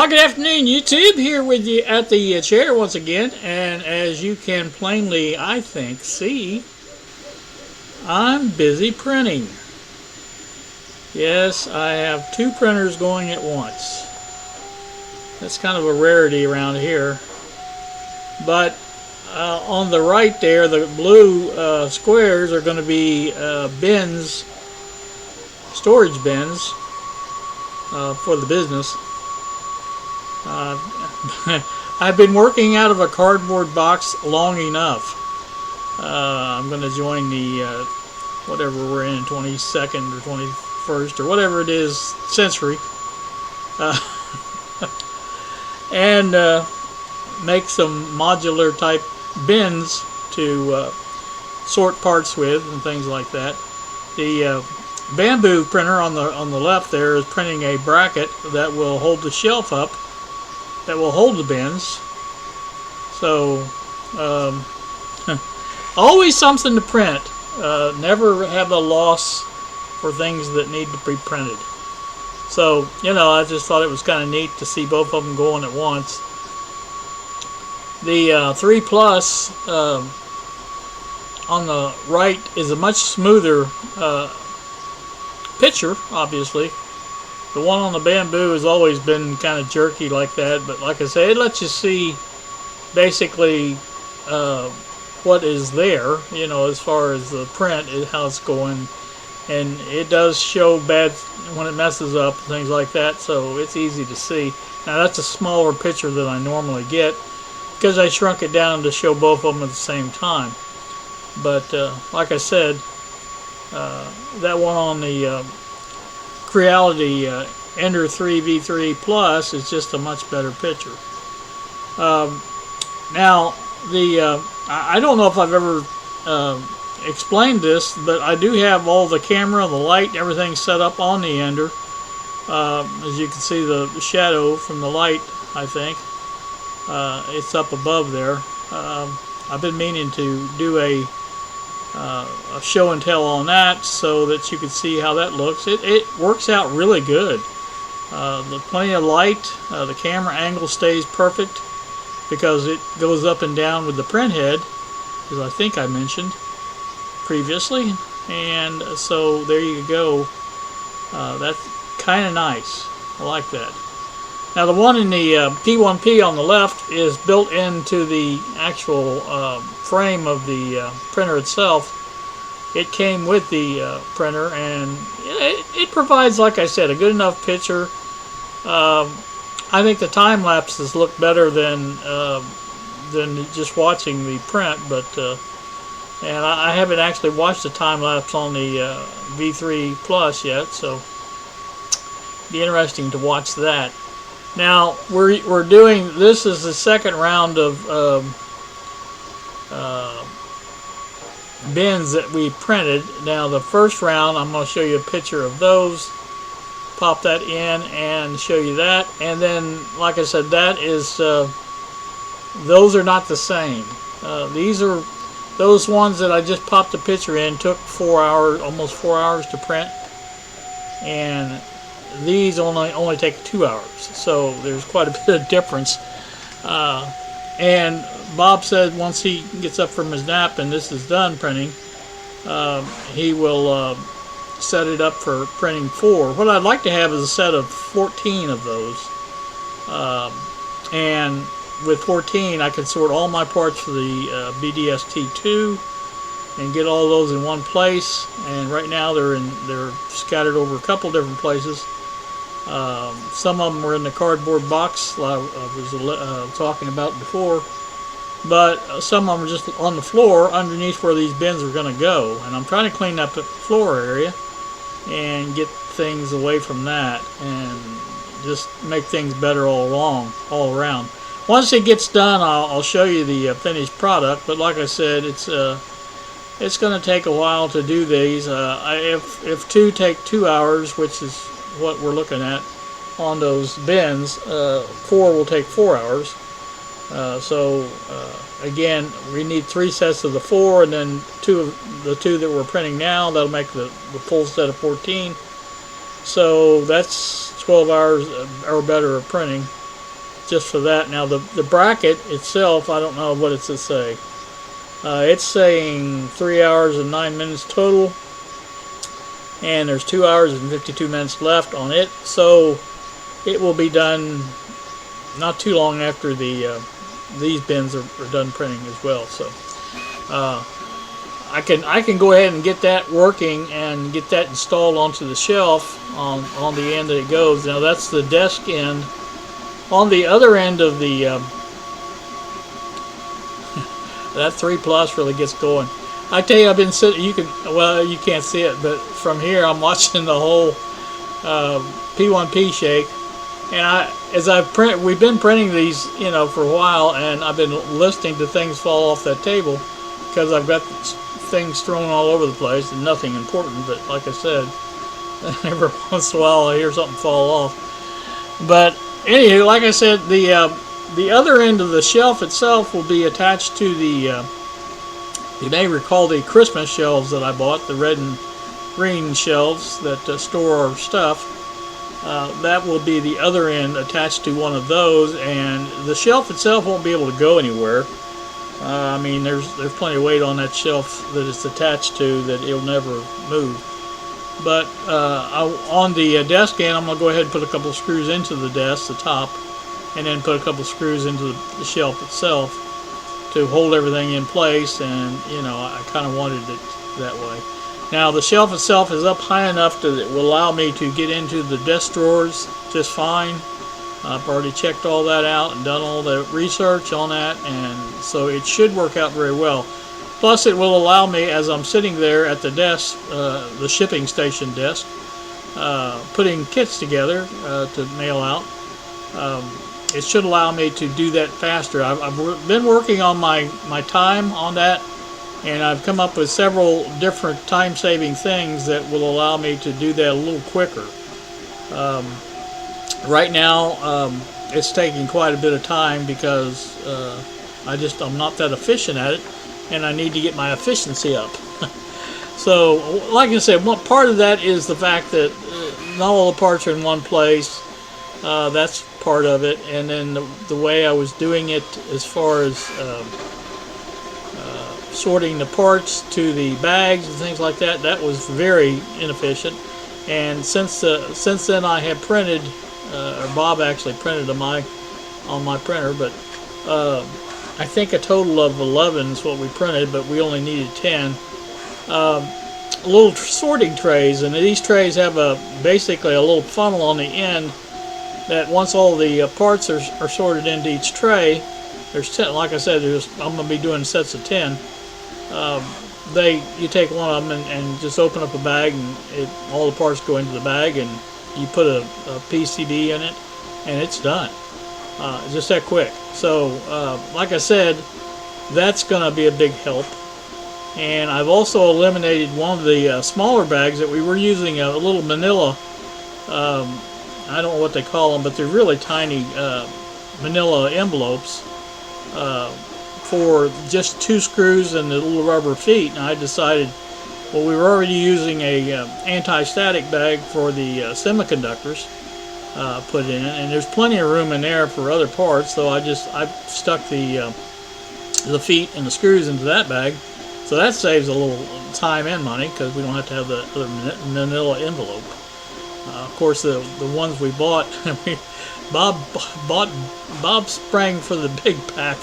Good afternoon, YouTube. Here with you at the chair once again, and as you can plainly, I think, see, I'm busy printing. Yes, I have two printers going at once. That's kind of a rarity around here. But on the right there, the blue squares are going to be bins, storage bins for the business. I've been working out of a cardboard box long enough. I'm going to join the whatever we're in, 22nd or 21st or whatever it is century, and make some modular type bins to sort parts with and things like that. The bamboo printer on the left there is printing a bracket that will hold the shelf up, that will hold the bins. So always something to print. Never have a loss for things that need to be printed. So, I just thought it was kind of neat to see both of them going at once. The 3 Plus on the right is a much smoother picture, obviously. The one on the bamboo has always been kind of jerky like that, but like I say, it lets you see basically what is there, as far as the print, how it's going. And it does show bad when it messes up and things like that, so it's easy to see. Now that's a smaller picture than I normally get because I shrunk it down to show both of them at the same time. But like I said, that one on the Creality Ender 3 V3 Plus is just a much better picture. Now, I don't know if I've ever explained this, but I do have all the camera, the light, and everything set up on the Ender. As you can see, the shadow from the light, I think, it's up above there. I've been meaning to do a show and tell on that so that you can see how that looks. It works out really good. Plenty of light. The camera angle stays perfect because it goes up and down with the print head, as I think I mentioned previously. And so there you go. That's kind of nice. I like that. Now the one in the P1P on the left is built into the actual frame of the printer itself. It came with the printer, and it provides, like I said, a good enough picture. I think the time lapses look better than just watching the print, but and I haven't actually watched the time lapse on the V3 Plus yet, so it'd be interesting to watch that. Now we're doing, this is the second round of bins that we printed. Now the first round, I'm going to show you a picture of those, pop that in and show you that, and then like I said, that is those are not the same. These are those ones that I just popped the picture in, took 4 hours, almost 4 hours to print, and these only take 2 hours, so there's quite a bit of difference. And Bob said once he gets up from his nap and this is done printing, he will set it up for printing 4. What I'd like to have is a set of 14 of those, and with 14 I can sort all my parts for the BDST2 and get all those in one place. And right now they're scattered over a couple different places. Some of them were in the cardboard box I was talking about before, but some of them are just on the floor underneath where these bins are going to go, and I'm trying to clean up the floor area and get things away from that and just make things better all around. Once it gets done, I'll show you the finished product, but like I said, it's going to take a while to do these. If 2 take 2 hours, which is what we're looking at on those bins, 4 will take 4 hours. So again, we need 3 sets of the 4, and then the two that we're printing now, that'll make the full set of 14. So that's 12 hours or better of printing. just for that. Now the bracket itself, I don't know what it's to say. It's saying 3 hours and 9 minutes total, and there's 2 hours and 52 minutes left on it. So it will be done not too long after these bins are done printing as well. So I can go ahead and get that working and get that installed onto the shelf on the end that it goes. Now that's the desk end. On the other end of the that 3 Plus really gets going. I tell you, I've been sitting. Well, you can't see it, but from here I'm watching the whole P1P shake. And we've been printing these, for a while, and I've been listening to things fall off that table because I've got things thrown all over the place and nothing important. But like I said, every once in a while I hear something fall off. But anywho, like I said, the other end of the shelf itself will be attached to the. You may recall the Christmas shelves that I bought, the red and green shelves that store our stuff. That will be the other end attached to one of those, and the shelf itself won't be able to go anywhere. I mean, there's plenty of weight on that shelf that it's attached to that it'll never move. But on the desk end, I'm going to go ahead and put a couple of screws into the desk, the top, and then put a couple of screws into the shelf itself to hold everything in place, and I kind of wanted it that way. Now the shelf itself is up high enough that it will allow me to get into the desk drawers just fine. I've already checked all that out and done all the research on that, and so it should work out very well. Plus it will allow me, as I'm sitting there at the desk, the shipping station desk, putting kits together to mail out, it should allow me to do that faster. I've been working on my time on that, and I've come up with several different time-saving things that will allow me to do that a little quicker. Right now, it's taking quite a bit of time because I'm not that efficient at it, and I need to get my efficiency up. So, like I said, one part of that is the fact that not all the parts are in one place. That's part of it, and then the way I was doing it as far as sorting the parts to the bags and things like that, that was very inefficient. And since then I have printed, or Bob actually printed on my printer, but I think a total of 11 is what we printed, but we only needed 10. Little sorting trays, and these trays have basically a little funnel on the end that once all the parts are sorted into each tray, there's 10, like I said, I'm going to be doing sets of 10. You take one of them and just open up a bag, and all the parts go into the bag, and you put a PCB in it, and it's done. Just that quick. So, like I said, that's going to be a big help. And I've also eliminated one of the smaller bags that we were using, a little manila. I don't know what they call them, but they're really tiny manila envelopes for just 2 screws and the little rubber feet. And I decided, well, we were already using a anti-static bag for the semiconductors put in it, and there's plenty of room in there for other parts. So I stuck the feet and the screws into that bag. So that saves a little time and money because we don't have to have the other manila envelope. Of course, the ones we bought, Bob sprang for the big pack,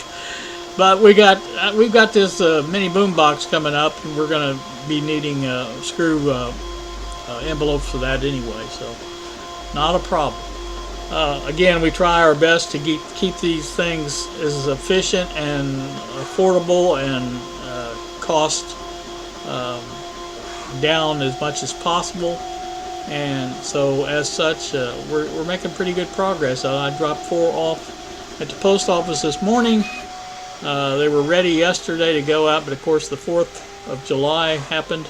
but we've got this mini boom box coming up, and we're going to be needing screw envelopes for that anyway, so not a problem. Again, we try our best to keep these things as efficient and affordable and cost down as much as possible. And so, as such, we're making pretty good progress. I dropped 4 off at the post office this morning. They were ready yesterday to go out, but of course the 4th of July happened.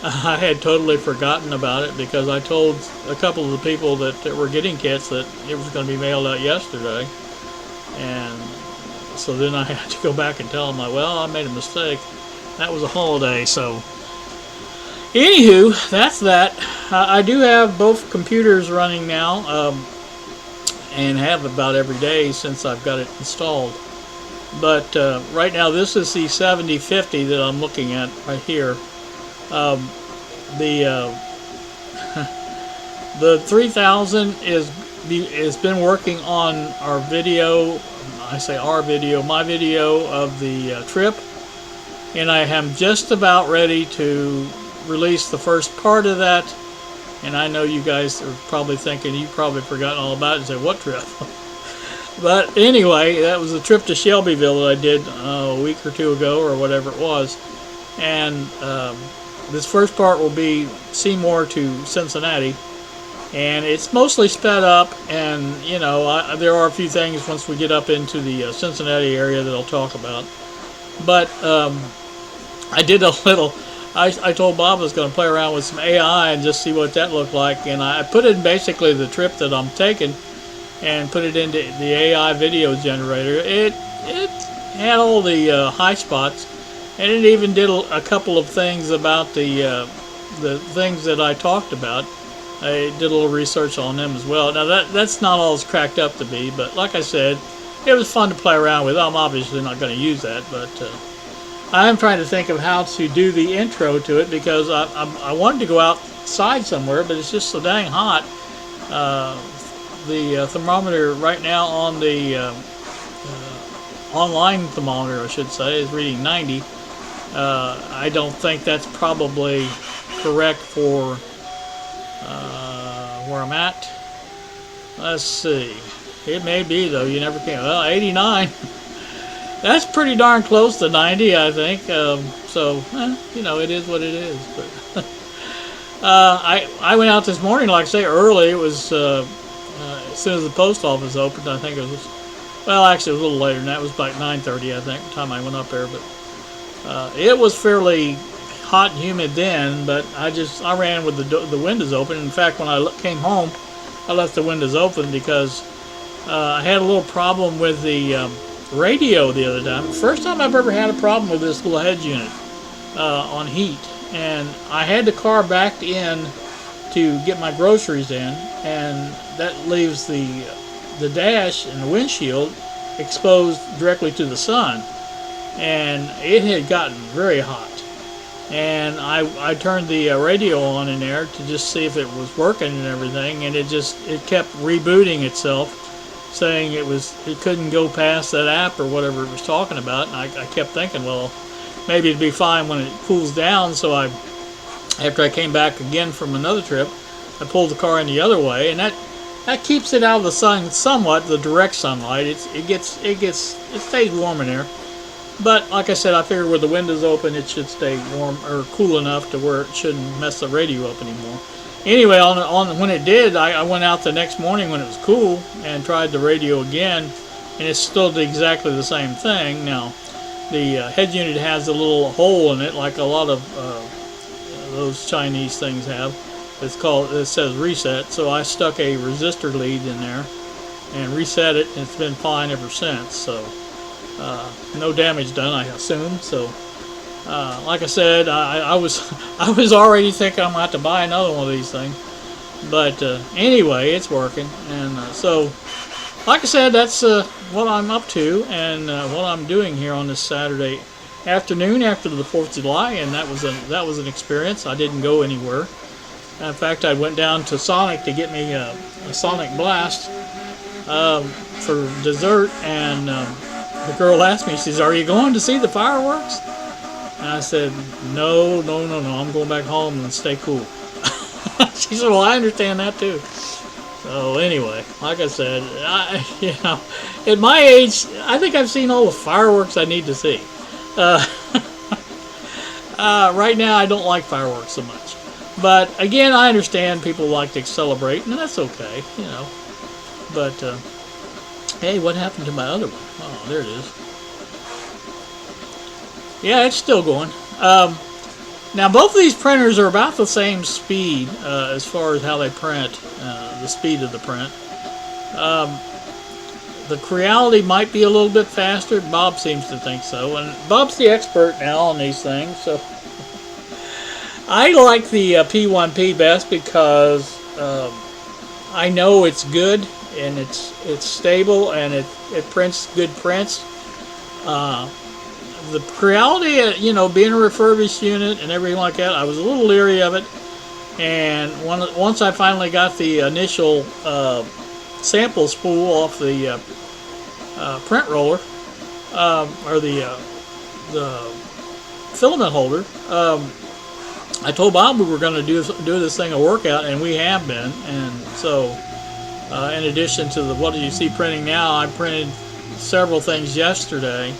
I had totally forgotten about it because I told a couple of the people that were getting kits that it was going to be mailed out yesterday. And so then I had to go back and tell them, well, I made a mistake. That was a holiday, so... Anywho, that's that. I do have both computers running now. and have about every day since I've got it installed. But right now, this is the 7050 that I'm looking at right here. The the 3000 has been working on our video. I say our video, my video of the trip, and I am just about ready to release the first part of that. And I know you guys are probably thinking you've probably forgotten all about it and say, what trip? But anyway, that was the trip to Shelbyville that I did a week or two ago or whatever it was. And this first part will be Seymour to Cincinnati. And it's mostly sped up, and you know, there are a few things once we get up into the Cincinnati area that I'll talk about. But I did a little, I told Bob I was going to play around with some AI and just see what that looked like, and I put in basically the trip that I'm taking and put it into the AI video generator. It had all the high spots, and it even did a couple of things about the things that I talked about. I did a little research on them as well. Now that's not all it's cracked up to be, but like I said, it was fun to play around with. I'm obviously not going to use that, but I am trying to think of how to do the intro to it, because I wanted to go outside somewhere, but it's just so dang hot. The thermometer right now on the online thermometer, I should say, is reading 90. I don't think that's probably correct for where I'm at. Let's see. It may be, though. You never can. Well, 89. That's pretty darn close to 90, I think. So, you know, it is what it is. But I went out this morning, like I say, early. It was as soon as the post office opened. I think it was, well, actually, it was a little later than that. It was like 9:30, I think, the time I went up there. But it was fairly hot and humid then, but I ran with the windows open. In fact, when I came home, I left the windows open because I had a little problem with the radio the other time. First time I've ever had a problem with this little head unit on heat, and I had the car backed in to get my groceries in, and that leaves the dash and the windshield exposed directly to the sun, and it had gotten very hot. And I turned the radio on in there to just see if it was working and everything, and it kept rebooting itself, saying it couldn't go past that app or whatever it was talking about. And I kept thinking, well, maybe it'd be fine when it cools down. So after I came back again from another trip, I pulled the car in the other way, and that keeps it out of the sun somewhat, the direct sunlight. It stays warm in there. But like I said, I figured with the windows open, it should stay warm or cool enough to where it shouldn't mess the radio up anymore. Anyway, when it did, I went out the next morning when it was cool and tried the radio again, and it's still exactly the same thing. Now, the head unit has a little hole in it, like a lot of those Chinese things have. It says reset, so I stuck a resistor lead in there and reset it, and it's been fine ever since. So. No damage done, I assume. So, like I said, I was already thinking I'm going to have to buy another one of these things. But anyway, it's working, and so, like I said, that's what I'm up to and what I'm doing here on this Saturday afternoon after the 4th of July, and that was an experience. I didn't go anywhere. In fact, I went down to Sonic to get me a Sonic Blast for dessert, and the girl asked me, she says, "Are you going to see the fireworks?" And I said, No, I'm going back home and stay cool. She said, "Well, I understand that too." So anyway, like I said, at my age, I think I've seen all the fireworks I need to see. Right now, I don't like fireworks so much. But again, I understand people like to celebrate, and that's okay, you know. But hey, what happened to my other one? Oh, there it is. Yeah, it's still going. Now, both of these printers are about the same speed as far as how they print, the speed of the print. The Creality might be a little bit faster. Bob seems to think so. And Bob's the expert now on these things. So I like the P1P best because I know it's good. and it's stable, and it prints good prints. The Creality, you know, being a refurbished unit and everything like that, I was a little leery of it. And once I finally got the initial sample spool off the print roller, or the filament holder, I told Bob we were going to do this thing a workout, and we have been. And so, in addition to what you see printing now, I printed several things yesterday.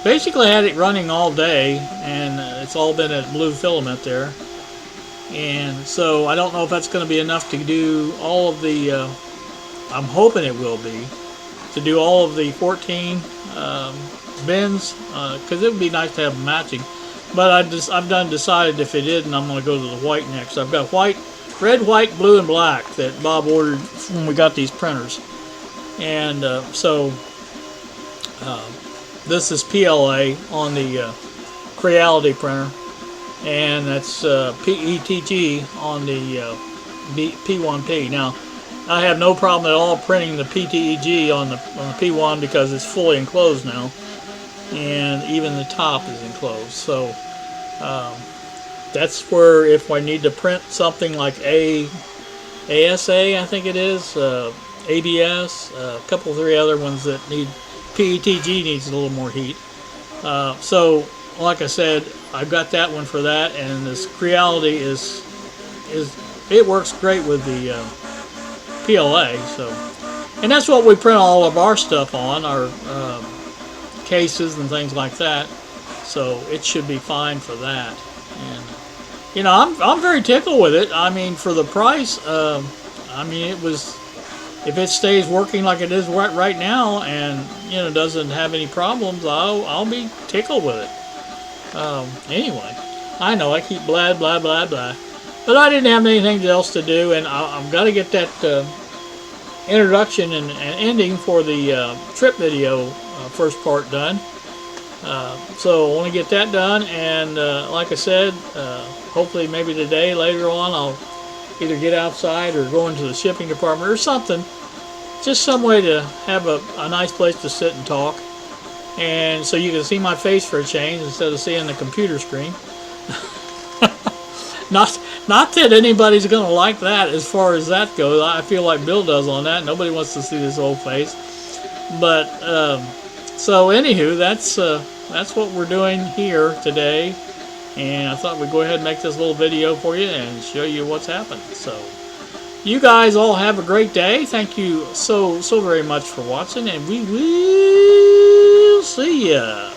Basically, I had it running all day, and it's all been at blue filament there. And so, I don't know if that's going to be enough to do all of the. I'm hoping it will be to do all of the 14 bins, because it would be nice to have them matching. But I've decided if it didn't, I'm going to go to the white next. I've got white, red, white, blue, and black that Bob ordered when we got these printers. And this is PLA on the Creality printer, and that's PETG on the P1P. Now, I have no problem at all printing the PTEG on the P1 because it's fully enclosed now, and even the top is enclosed. So that's where, if I need to print something like ASA, I think it is, ABS, a couple of 3 other ones that need PETG needs a little more heat. So, like I said, I've got that one for that, and this Creality it works great with the PLA. So, and that's what we print all of our stuff on, our cases and things like that. So it should be fine for that. And you know, I'm very tickled with it. I mean, for the price, I mean, it was. If it stays working like it is right now, and you know doesn't have any problems, I'll be tickled with it. Anyway, I know I keep blah blah blah blah, but I didn't have anything else to do, and I've got to get that introduction and ending for the trip video first part done. So I want to get that done, and like I said, hopefully maybe today, later on, I'll either get outside or go into the shipping department or something. Just some way to have a nice place to sit and talk. And so you can see my face for a change instead of seeing the computer screen. Not that anybody's going to like that as far as that goes. I feel like Bill does on that. Nobody wants to see this old face. But, so anywho, that's what we're doing here today. And I thought we'd go ahead and make this little video for you and show you what's happened. So, you guys all have a great day. Thank you so very much for watching, and we will see ya.